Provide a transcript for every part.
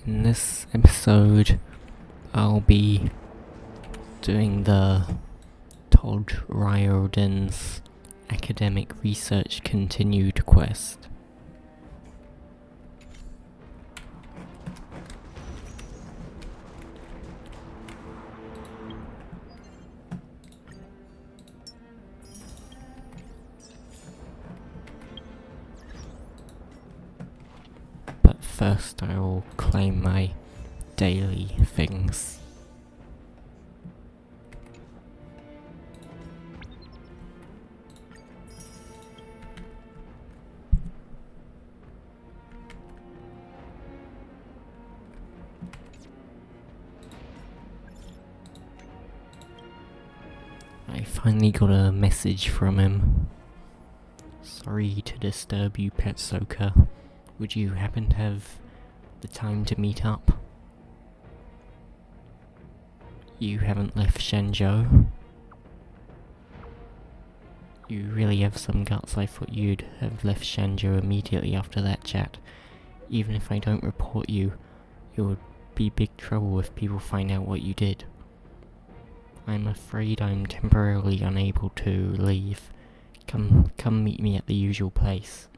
In this episode, I'll be doing the Todd Riordan's academic research continued quest. But first I will claim my daily things. I finally got a message from him. Sorry to disturb you, Patchsoka. Would you happen to have the time to meet up? You haven't left Shenzhou. You really have some guts. I thought you'd have left Shenzhou immediately after that chat. Even if I don't report you, it would be big trouble if people find out what you did. I'm afraid I'm temporarily unable to leave. Come meet me at the usual place.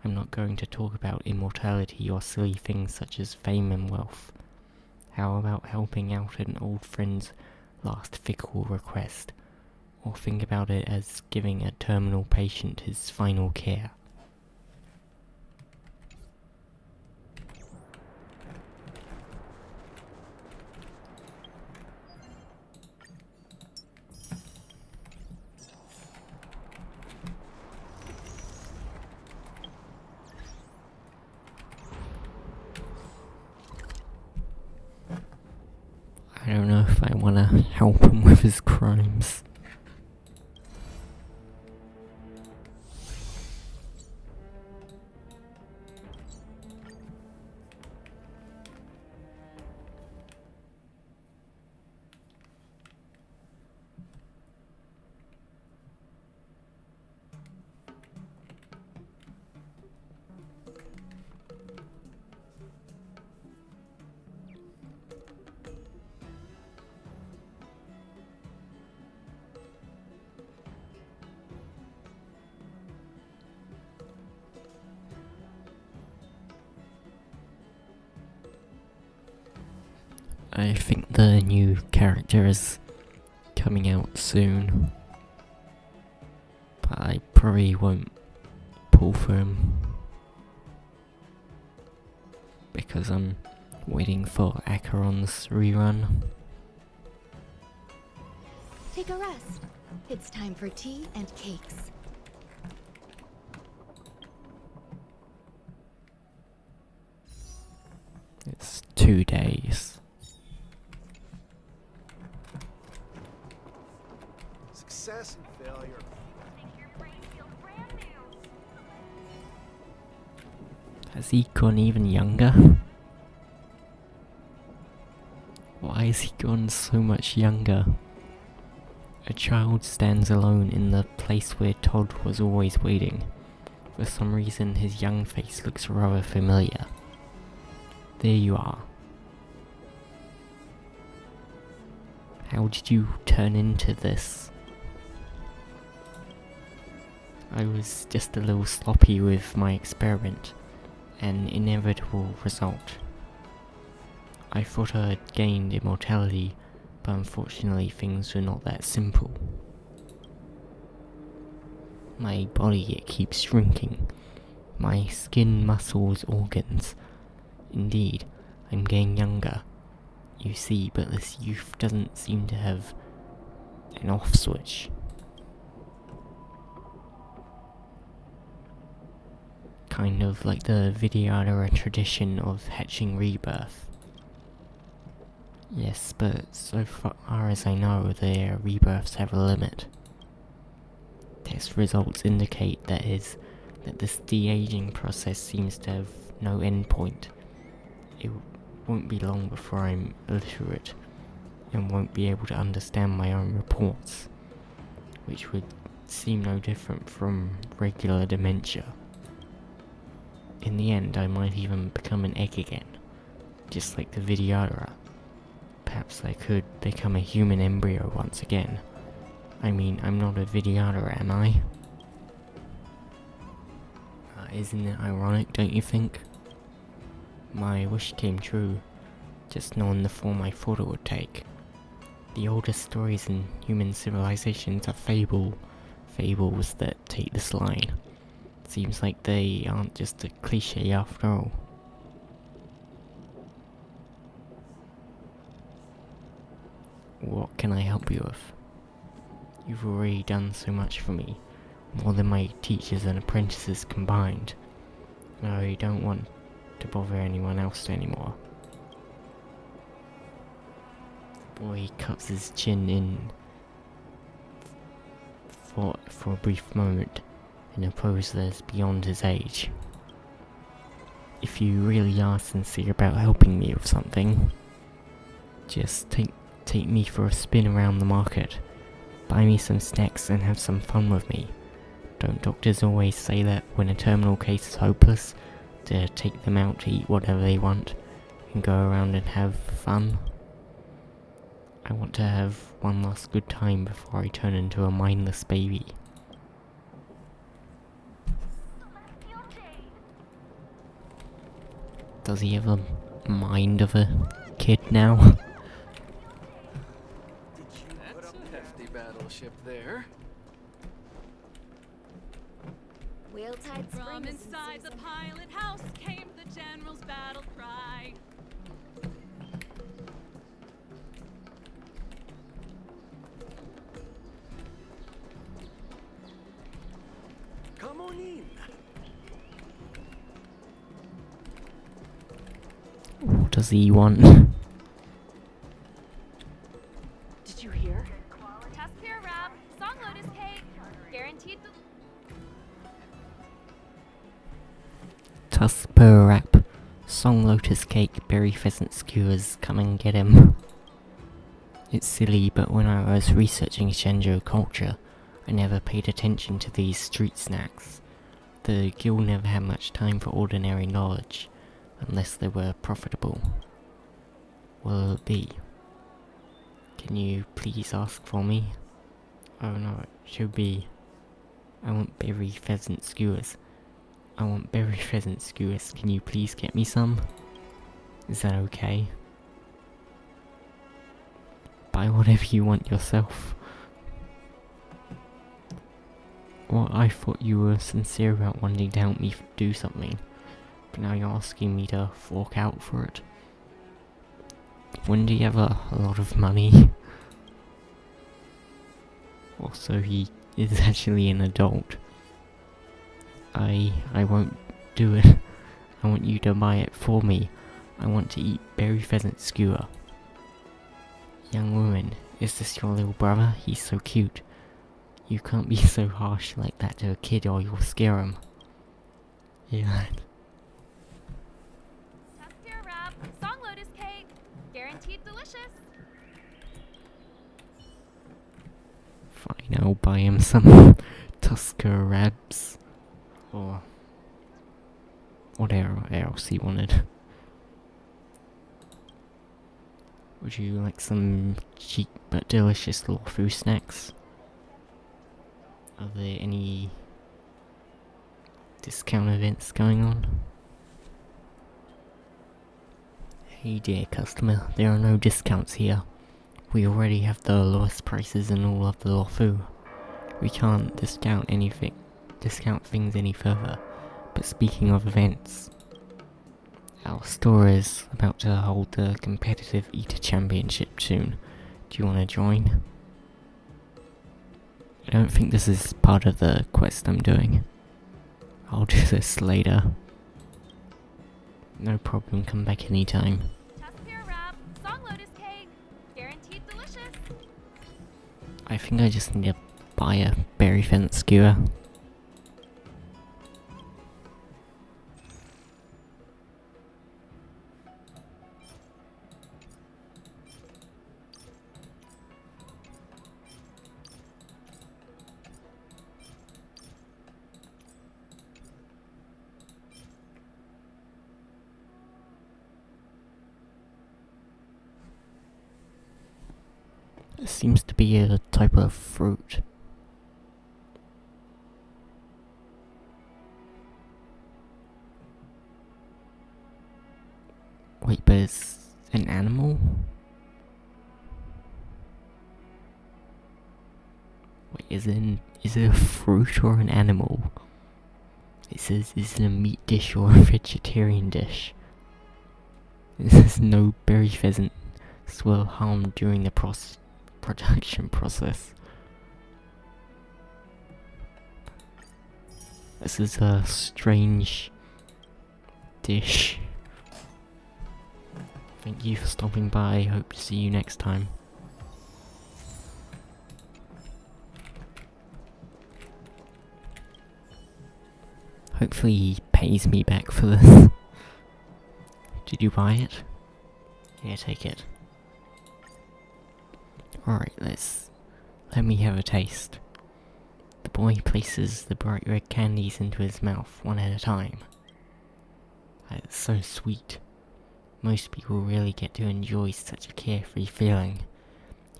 I'm not going to talk about immortality or silly things such as fame and wealth. How about helping out an old friend's last fickle request? Or think about it as giving a terminal patient his final care. I don't know if I want to help him with his crimes. I think the new character is coming out soon, but I probably won't pull for him because I'm waiting for Acheron's rerun. Take a rest. It's time for tea and cakes. It's 2 days. Success and failure. Has he gone even younger? Why has he gone so much younger? A child stands alone in the place where Todd was always waiting. For some reason his young face looks rather familiar. There you are. How did you turn into this? I was just a little sloppy with my experiment. An inevitable result. I thought I had gained immortality, but unfortunately things were not that simple. My body, it keeps shrinking. My skin, muscles, organs. Indeed, I'm getting younger. You see, but this youth doesn't seem to have an off switch. Kind of like the Vidyadhara tradition of hatching rebirth. Yes, but so far as I know, their rebirths have a limit. Test results indicate that this de-aging process seems to have no endpoint. It won't be long before I'm illiterate and won't be able to understand my own reports, which would seem no different from regular dementia. In the end, I might even become an egg again. just like the Vidyadhara. Perhaps I could become a human embryo once again. I mean, I'm not a Vidyadhara, am I? Isn't it ironic, don't you think? My wish came true, just not in the form I thought it would take. The oldest stories in human civilizations are fables that take this line. Seems like they aren't just a cliche after all. What can I help you with? You've already done so much for me, more than my teachers and apprentices combined. I don't want to bother anyone else anymore. The boy cuts his chin in for a brief moment, in a pose that is beyond his age. If you really are sincere about helping me with something, just take me for a spin around the market, buy me some snacks and have some fun with me. Don't doctors always say that when a terminal case is hopeless, to take them out to eat whatever they want, and go around and have fun? I want to have one last good time before I turn into a mindless baby. Does he have a mind of a kid now? That's a hefty battleship there. Wheeltide Spring From is in inside the season. pilot house came the general's battle cry. Come on in. What does he want? Did you hear? Test pure wrap, song lotus cake, guaranteed the Tusk per wrap, song lotus cake, berry pheasant skewers, come and get him. It's silly, but when I was researching Shenzhou culture, I never paid attention to these street snacks. The guild never had much time for ordinary knowledge, unless they were profitable. What will it be? Can you please ask for me? Oh no, it should be... I want berry pheasant skewers. I want berry pheasant skewers, can you please get me some? Is that okay? Buy whatever you want yourself. Well, I thought you were sincere about wanting to help me do something, but now you're asking me to fork out for it. Wouldn't he have a lot of money? Also, he is actually an adult. I won't do it. I want you to buy it for me. I want to eat berry pheasant skewer. Young woman, is this your little brother? He's so cute. You can't be so harsh like that to a kid or you'll scare him. Yeah. test pure wrap, song lotus cake, guaranteed delicious. Fine, I'll buy him some Tusker Rabs. Or whatever else he wanted. Would you like some cheap but delicious Lawfu snacks? Are there any discount events going on? Hey dear customer, there are no discounts here. We already have the lowest prices in all of the Lawfu. We can't discount things any further. But speaking of events, our store is about to hold the competitive eater championship soon. Do you want to join? I don't think this is part of the quest I'm doing. I'll do this later. No problem, come back anytime. Test pure wrap, song lotus cake, guaranteed delicious. I think I just need to buy a berry pheasant skewer. It seems to be a type of fruit. Wait, but it's an animal? Wait, is it a fruit or an animal? It says, is it a meat dish or a vegetarian dish? It says no berry pheasant will harm during the production process. This is a strange dish. Thank you for stopping by. Hope to see you next time. Hopefully he pays me back for this. Did you buy it? Yeah, take it. Alright, let me have a taste. The boy places the bright red candies into his mouth one at a time. It's so sweet. Most people really get to enjoy such a carefree feeling,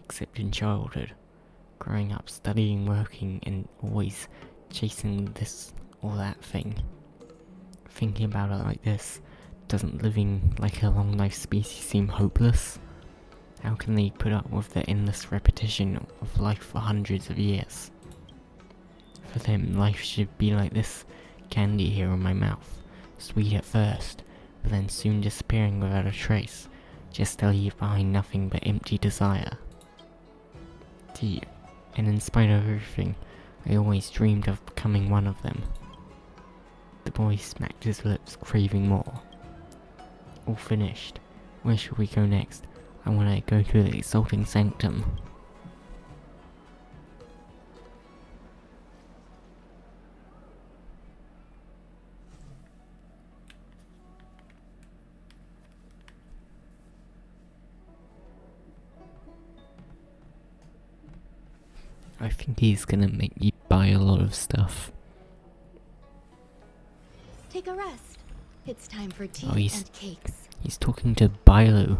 except in childhood. Growing up, studying, working, and always chasing this or that thing. Thinking about it like this, doesn't living like a long life species seem hopeless? How can they put up with the endless repetition of life for hundreds of years? For them, life should be like this candy here in my mouth, sweet at first, but then soon disappearing without a trace, just to leave behind nothing but empty desire. And in spite of everything, I always dreamed of becoming one of them. The boy smacked his lips, craving more. All finished. Where should we go next? I want to go to the exalting sanctum. I think he's gonna make me buy a lot of stuff. Take a rest. It's time for tea Oh, and cakes. He's talking to Bailu.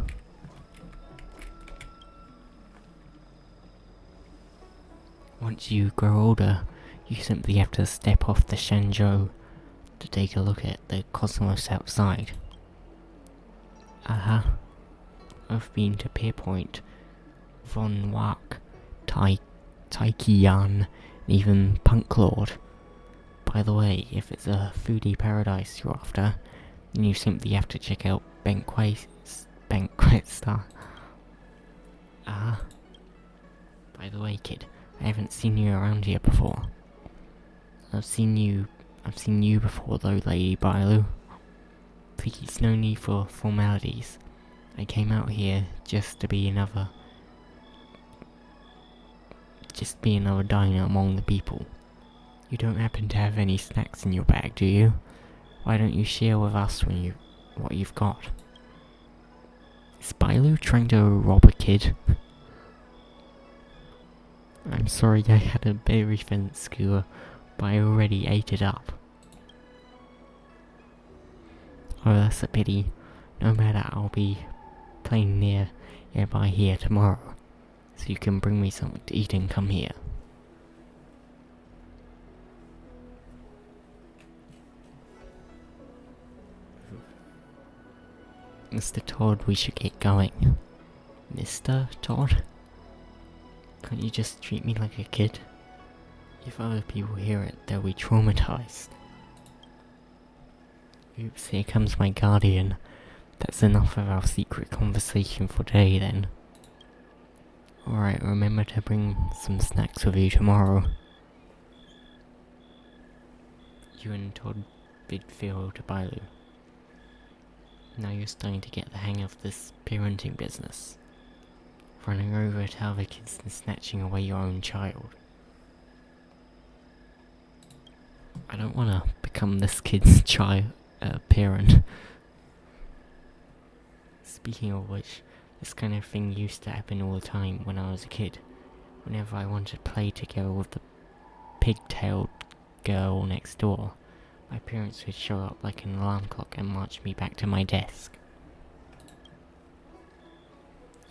Once you grow older, you simply have to step off the Shenzhou to take a look at the cosmos outside. I've been to Pierpoint, Von Wak, Taikiyan, and even Punk Lord. By the way, if it's a foodie paradise you're after, then you simply have to check out Banquet Star. By the way, kid, I haven't seen you around here before. I've seen you before though, Lady Bailu. Please, no need for formalities. I came out here just to be another diner among the people. You don't happen to have any snacks in your bag, do you? Why don't you share with us what you've got? Is Bailu trying to rob a kid? I'm sorry I had a berry fence skewer, but I already ate it up. Oh, that's a pity. No matter, I'll be playing nearby here tomorrow, so you can bring me something to eat and come here. Mr. Todd, we should get going. Mr. Todd? Can't you just treat me like a kid? If other people hear it, they'll be traumatized. Oops, here comes my guardian. That's enough of our secret conversation for today then. Alright, remember to bring some snacks with you tomorrow. You and Todd bid farewell to Bailu. Now you're starting to get the hang of this parenting business. Running over to other kids and snatching away your own child. I don't want to become this kid's parent. Speaking of which, this kind of thing used to happen all the time when I was a kid. Whenever I wanted to play together with the pigtailed girl next door, my parents would show up like an alarm clock and march me back to my desk.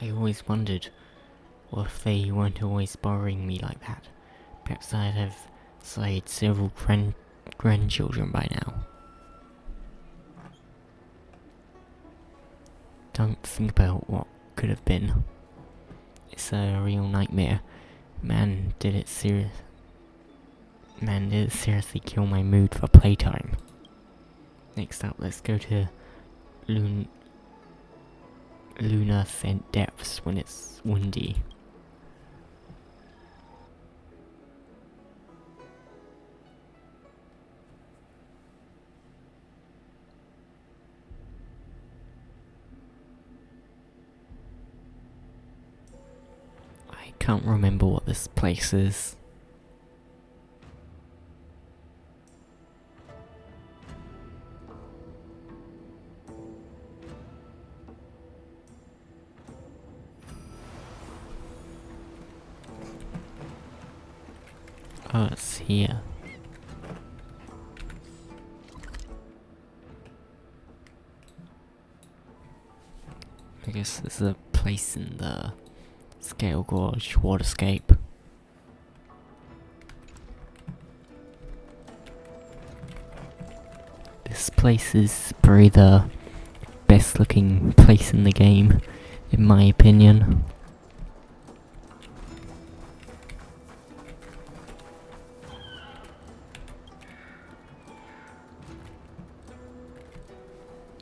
I always wondered Or if they weren't always bothering me like that, perhaps I'd have sired several grandchildren by now. Don't think about what could have been. It's a real nightmare. Man, did it seriously kill my mood for playtime. Next up, let's go to lunar scent depths when it's windy. I can't remember what this place is. Oh, it's here. I guess there's a place in the Scale Gorge waterscape. This place is probably the best looking place in the game, in my opinion.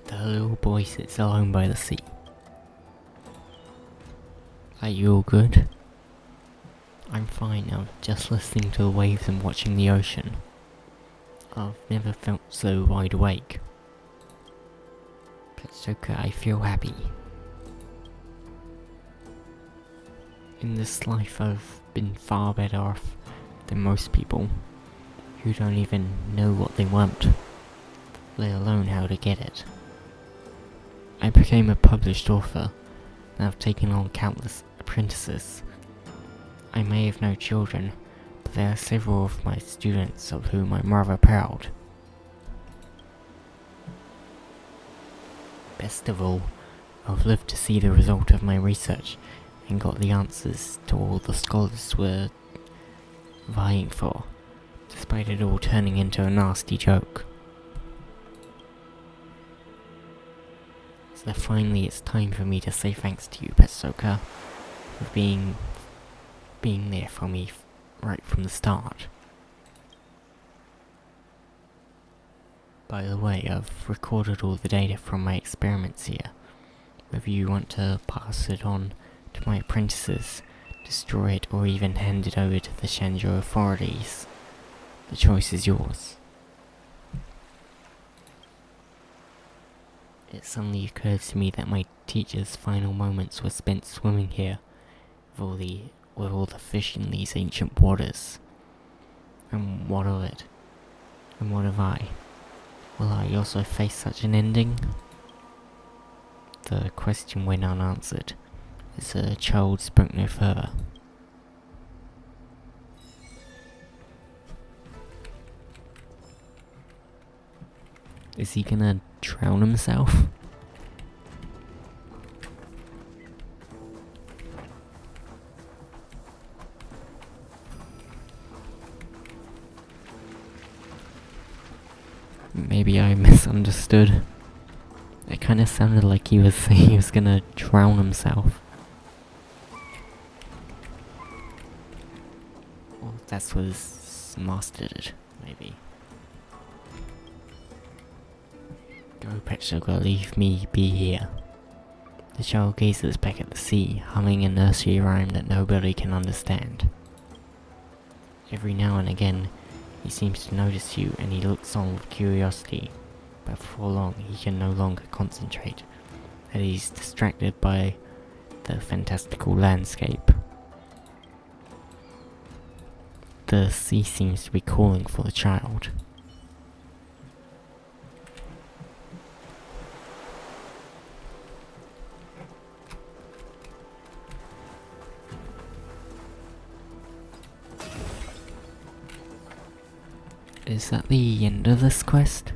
The little boy sits alone by the sea. Are you all good? I'm fine now, just listening to the waves and watching the ocean. I've never felt so wide awake. Patchsoka, I feel happy. In this life I've been far better off than most people, who don't even know what they want, let alone how to get it. I became a published author, and I've taken on countless apprentices. I may have no children, but there are several of my students of whom I'm rather proud. Best of all, I've lived to see the result of my research and got the answers to all the scholars were vying for, despite it all turning into a nasty joke. So finally it's time for me to say thanks to you, Patchsoka, for being there for me right from the start. By the way, I've recorded all the data from my experiments here. Whether you want to pass it on to my apprentices, destroy it, or even hand it over to the Shanjo authorities, the choice is yours. It suddenly occurred to me that my teacher's final moments were spent swimming here with all the fish in these ancient waters. And what of it? And what have I? Will I also face such an ending? The question went unanswered, as the child spoke no further. Is he gonna drown himself? Maybe I misunderstood. It kinda sounded like he was saying he was gonna drown himself. Well, that's what his master did, maybe. Go, Patchsoka, leave me be here. The child gazes back at the sea, humming a nursery rhyme that nobody can understand. Every now and again, he seems to notice you and he looks on with curiosity, but before long he can no longer concentrate, and he's distracted by the fantastical landscape. The sea seems to be calling for the child. Is that the end of this quest?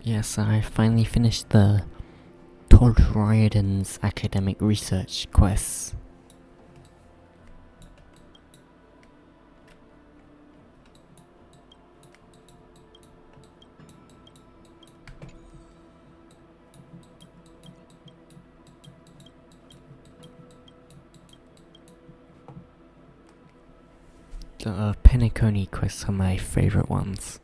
Yes, I finally finished the Todd Riordan's academic research quests. The Penacony quests are my favourite ones.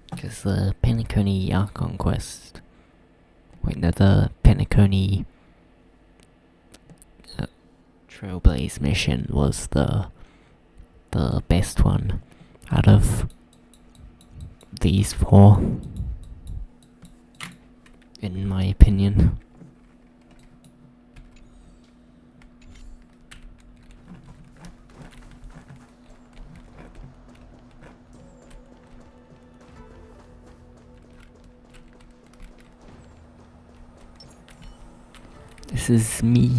Because the Penacony Archon quest... Wait, no, the Penacony Trailblaze mission was the best one out of these four, in my opinion. This is me.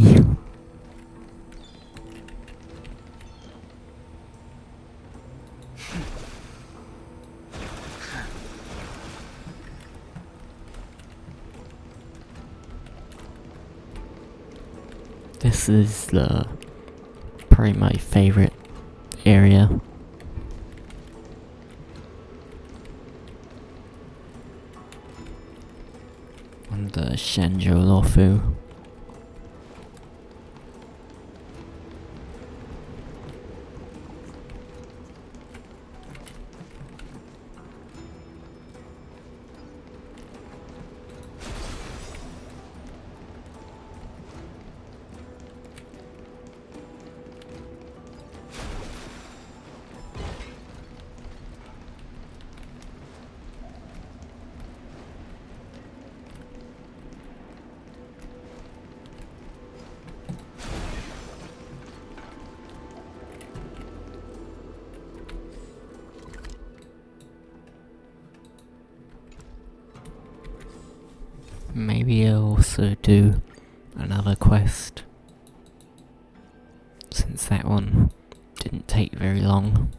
This is probably my favourite area. On the Shanjo Lofu. Maybe I'll also do another quest, since that one didn't take very long.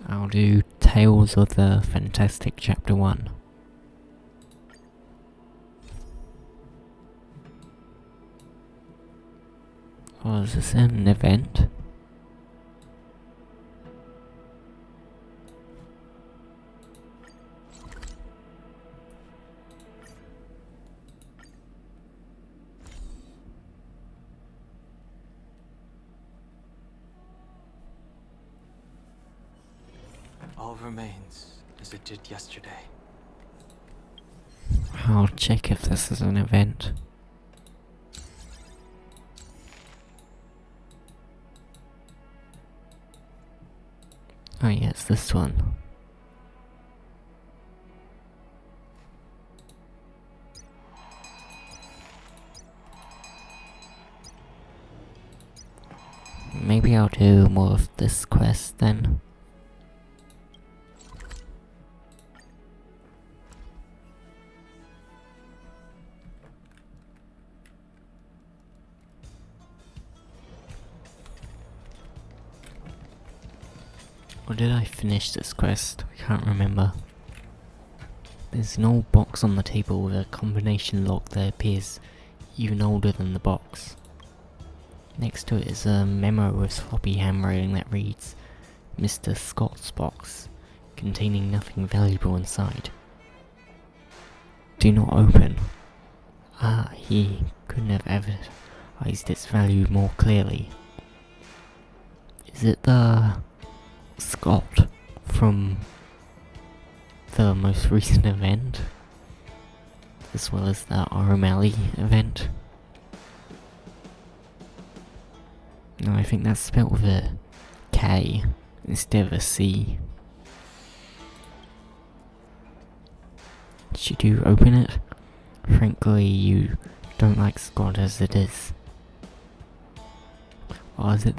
I'll do Tales of the Fantastic Chapter 1. Oh, is this an event? All remains as it did yesterday. I'll check if this is an event. Oh yeah, it's this one. Maybe I'll do more of this quest then. Or did I finish this quest? I can't remember. There's an old box on the table with a combination lock that appears even older than the box. Next to it is a memo with floppy handwriting that reads, Mr. Scott's box, containing nothing valuable inside. Do not open. Ah, he couldn't have advertised its value more clearly. Is it the Scott from the most recent event, as well as the O'Malley event? No, I think that's spelled with a K instead of a C. Should you open it? Frankly, you don't like Scott as it is. Or is it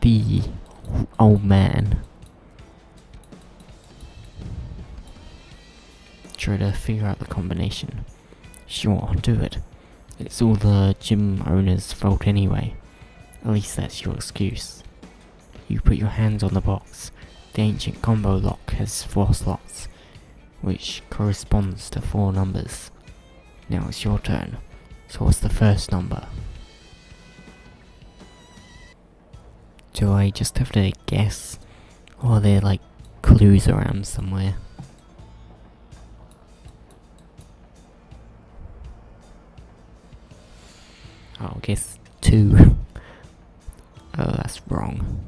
the old man? Try to figure out the combination. Sure, do it. It's all the gym owner's fault anyway. At least that's your excuse. You put your hands on the box. The ancient combo lock has 4 slots, which corresponds to 4 numbers. Now it's your turn. So what's the first number? Do I just have to guess? Or are there like clues around somewhere? I'll guess 2. Oh, that's wrong.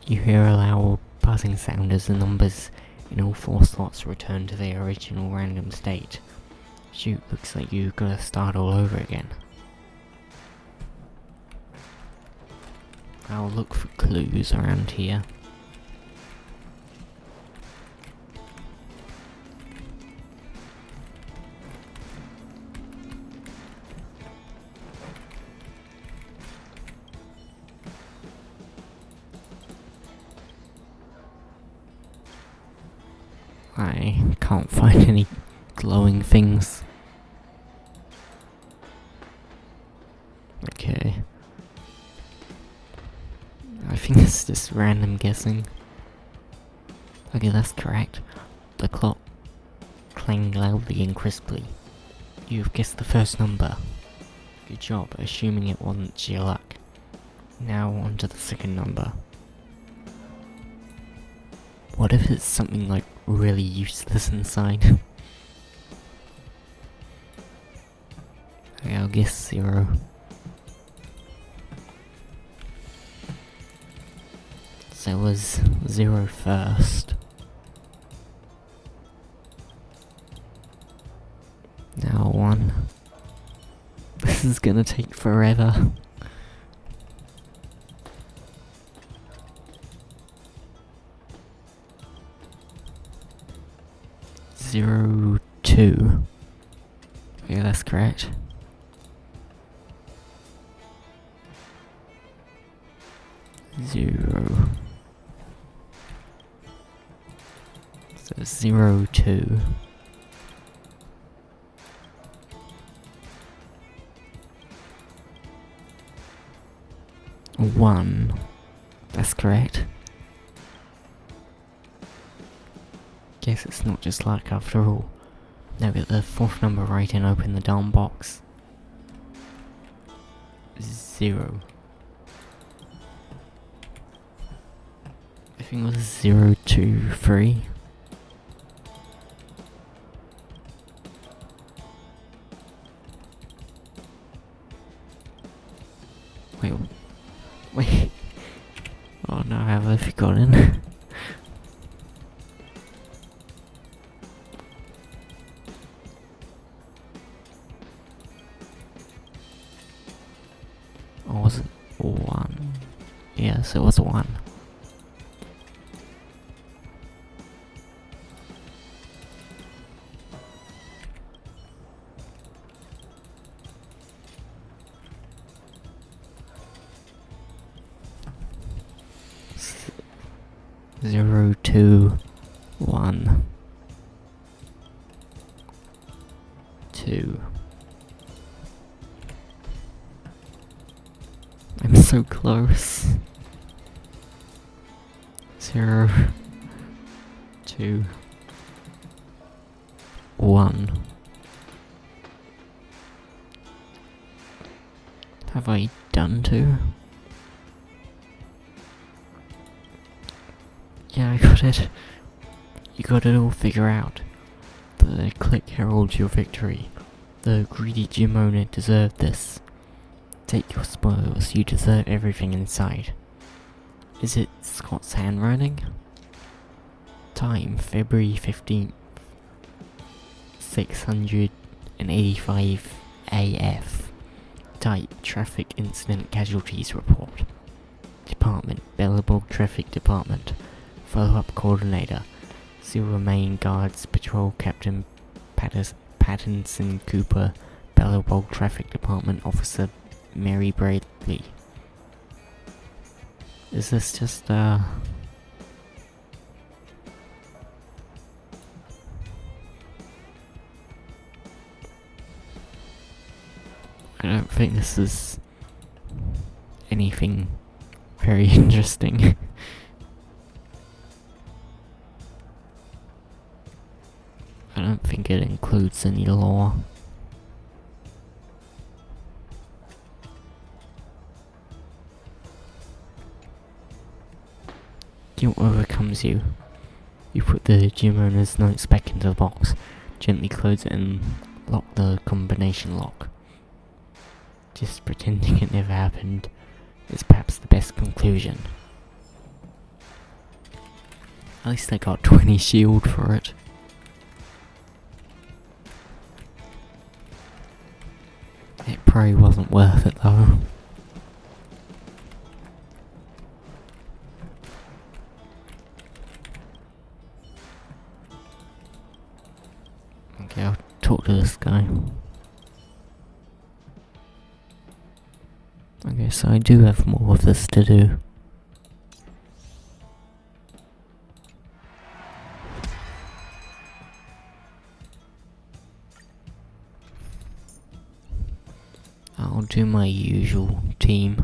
You hear a loud buzzing sound as the numbers in all 4 slots return to their original random state. Shoot, looks like you gotta start all over again. I'll look for clues around here. I can't find any glowing things. Okay. I think it's just random guessing. Okay, that's correct. The clock clanged loudly and crisply. You've guessed the first number. Good job, assuming it wasn't sheer luck. Now on to the second number. What if it's something like really useless inside? Okay, I'll guess 0. So it was 0 first. Now 1. This is gonna take forever. 0, 2. Yeah, that's correct. 0. So 0, 2. 1. That's correct. Guess it's not just luck after all. Now get the 4th number right and open the darn box. 0. I think it was 0, 2, 3. Wait. Oh no, have I forgotten? Or was it 1? Yes, it was 1. Zero, 2, 1, 2. I'm so close. 0, 2, 1. Have I done 2? Yeah, I got it. You got it all figured out. The click heralds your victory. The greedy gym owner deserved this. Take your spoils, you deserve everything inside. Is it Scott's handwriting? Time, February 15th, 685 AF. Type, Traffic Incident Casualties Report. Department, Bellabog Traffic Department. Follow-up Coordinator, Silver Main Guards Patrol Captain Pattinson Cooper, Bellabog Traffic Department Officer Mary Bradley. Is this just, I don't think this is anything very interesting. I don't think it includes any lore. Guilt overcomes you. You put the gym owner's notes back into the box, gently close it and lock the combination lock. Just pretending it never happened is perhaps the best conclusion. At least I got 20 shield for it. It probably wasn't worth it though. Okay, I'll talk to this guy. Okay, so I do have more of this to do. I'll do my usual team.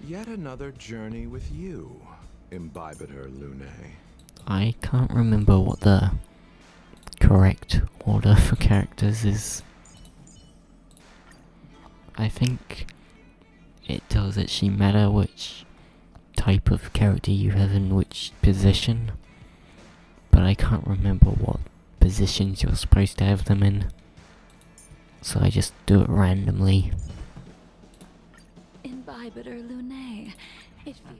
Yet another journey with you, Imbibiter Lune. I can't remember what the correct order for characters is. I think it does actually matter which type of character you have in which position, but I can't remember what positions you're supposed to have them in, so I just do it randomly. Imbibiter Lune. It feels...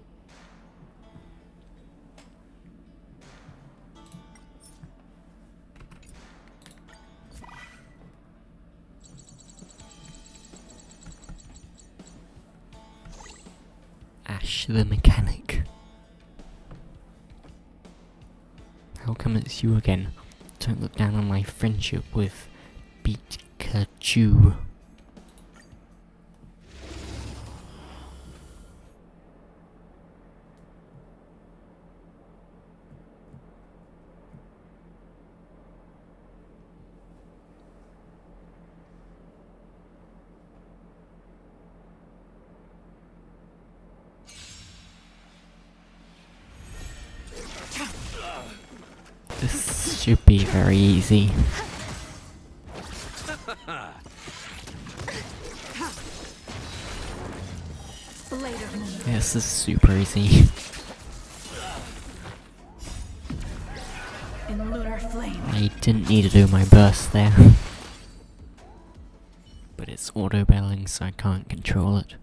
Ash the mechanic. How come it's you again? Don't look down on my friendship with Pikachu. This should be very easy. This is super easy. In lunar flame. I didn't need to do my burst there. But it's auto-battling, so I can't control it.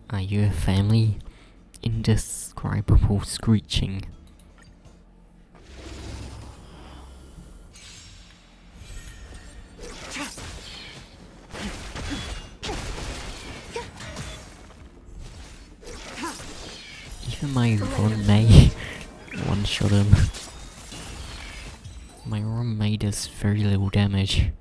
Are you a family? Indescribable screeching. Even my Ron May one-shot him. My Ron May does very little damage.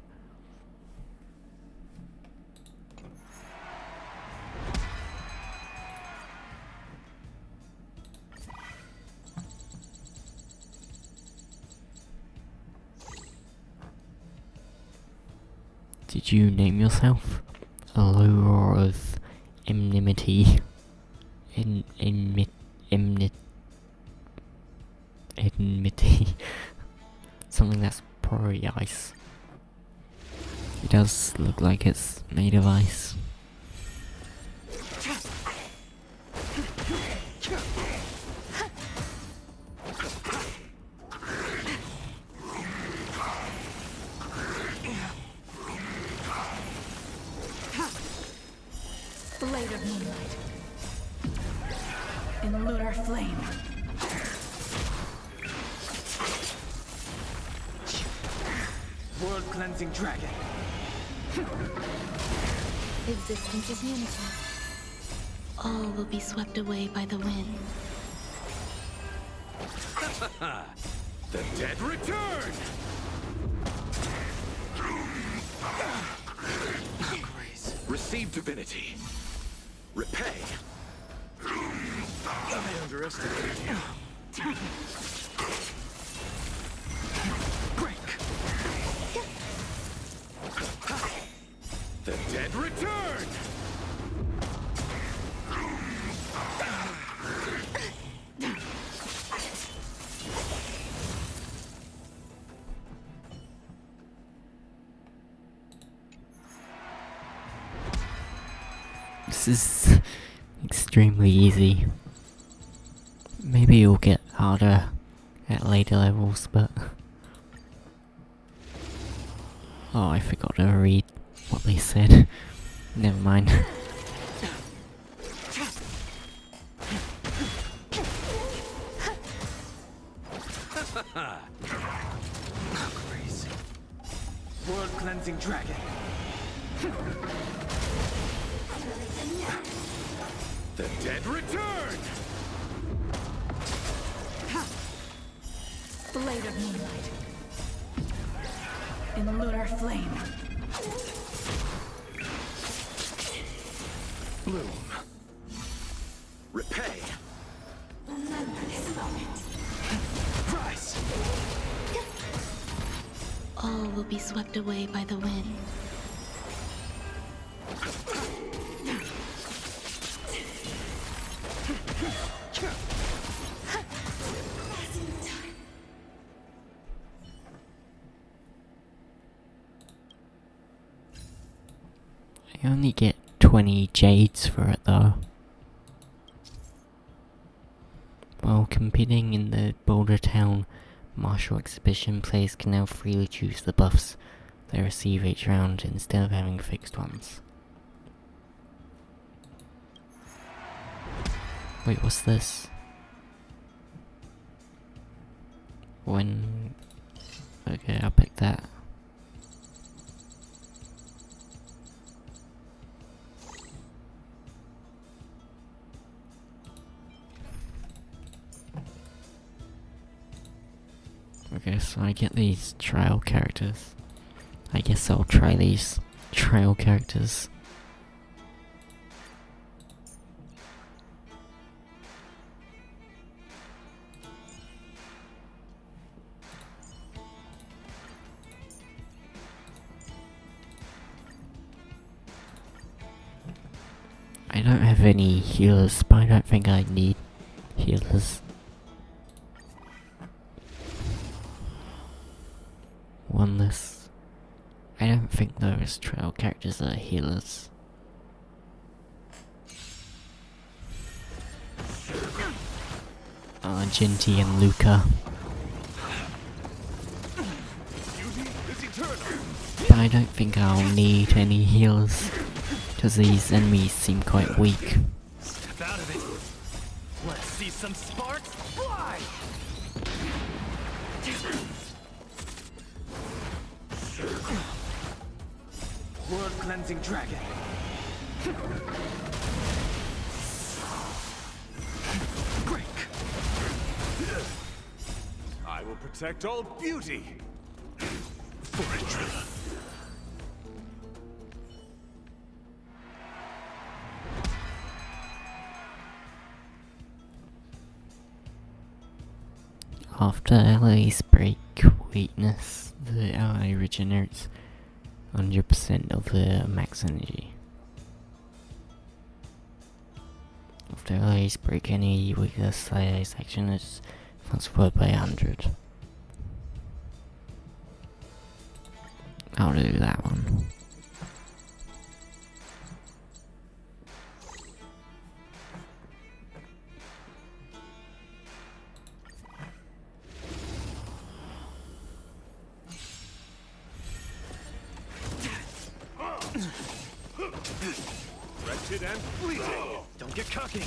Did you name yourself? A low roar of enmity. Enmity. Something that's probably ice. It does look like it's made of ice. Blade of moonlight. In lunar flame. World cleansing dragon. Existence is unity. All will be swept away by the wind. The dead return! Grace. Receive divinity. Repay. I underestimated you. Break. The dead return! This is extremely easy. Maybe it'll get harder at later levels, but... Oh, I forgot to read what they said. Never mind. Grace. World cleansing dragon. The dead return! Blade of moonlight. In lunar flame. Bloom. Repay. Remember this moment. Rise. All will be swept away by the wind. I only get 20 jades for it though. While competing in the Boulder Town Martial Exhibition, players can now freely choose the buffs they receive each round instead of having fixed ones. Wait, what's this? When... Okay, I'll pick that. Okay, so I get these trial characters. I guess I'll try these trial characters. I don't have any healers, but I don't think I need healers. One less. I don't think those trial characters are healers. Jinty and Luca. But I don't think I'll need any healers, because these enemies seem quite weak. Step out of it. Let's see some sparks fly! World cleansing dragon. Break. I will protect all beauty. For a driller. After allies break weakness, the ally regenerates 100% of the max energy. After allies break any weakness, the allies action is transferred by 100. I'll do that one. Wretched and fleeting. Don't get cocky.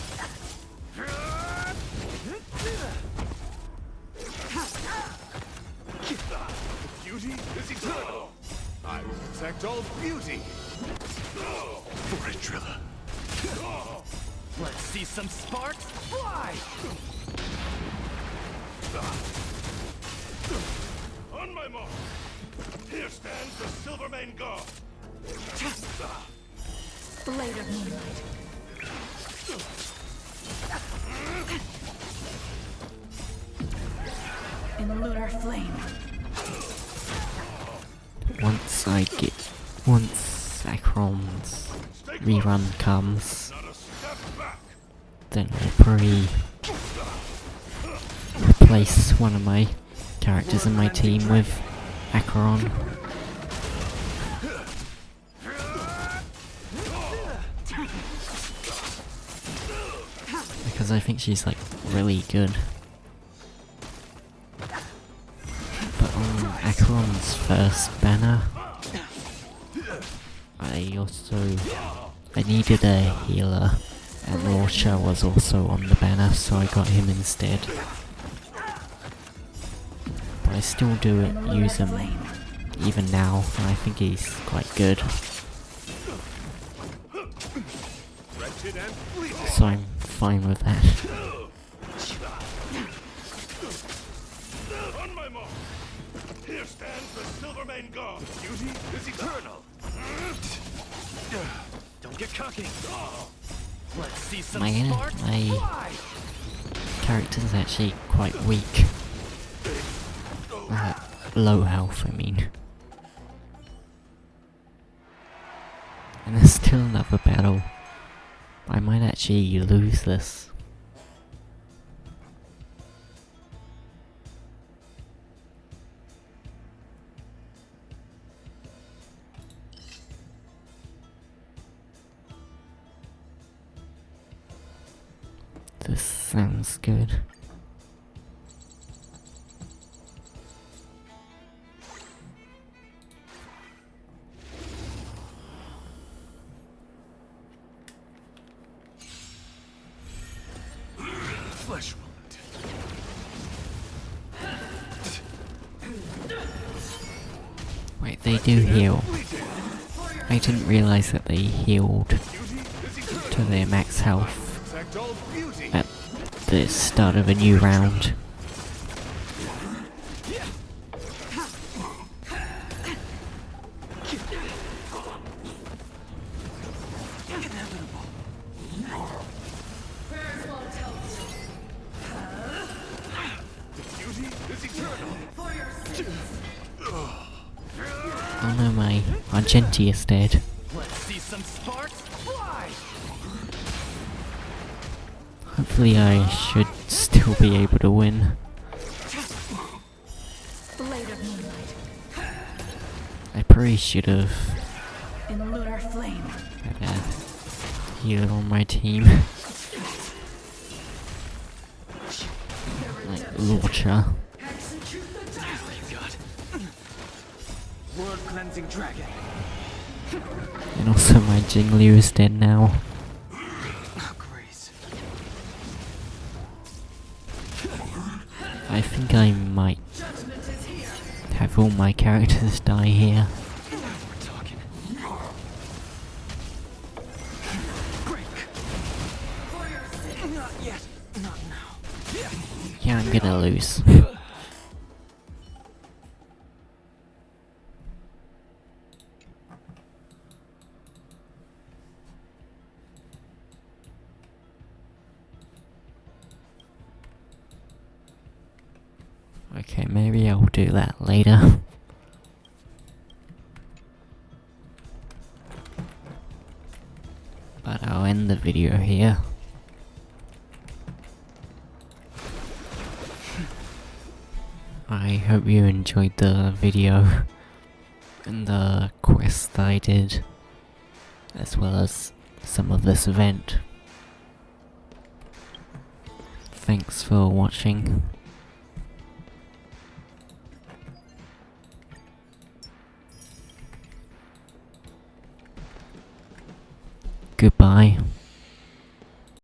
Beauty is eternal. I will protect all beauty. For a driller. Let's see some sparks fly! On my mark. Here stands the Silvermane God. Blade of moonlight. In lunar flame. Once Acheron's rerun comes, Not a step back. then I'll probably replace one of my characters in my team with Acheron. Because I think she's like really good. But on Acheron's first banner, I needed a healer, and Launcher was also on the banner, so I got him instead. But I still use him even now, and I think he's quite good. Wretched and fleeting. So I'm fine with that. On my mark. Here stands the Silvermane God. Beauty is eternal. Don't get cocky. Let's see some My sparks fly. character's actually quite weak. Low health, I mean. And there's still another battle. I might actually lose this. This sounds good. Flesh wound. Wait, they do heal. I didn't realise that they healed Beauty is eternal. to their max health Protect all beauty. at the start of a new round. Beauty is eternal. Oh no, my Argentia's dead. Let's see some sparks fly. Hopefully I should still be able to win. Blade of moonlight. I probably should have In lunar flame. had a healer on my team. Like Launcher. You got world cleansing dragon. And also my Jingliu is dead now. Grace. I think I might have all my characters die here. We're talking. Break. Not yet. Not now. Yeah, I'm gonna lose. Okay, maybe I'll do that later. But I'll end the video here. I hope you enjoyed the video and the quest that I did, as well as some of this event. Thanks for watching. Goodbye.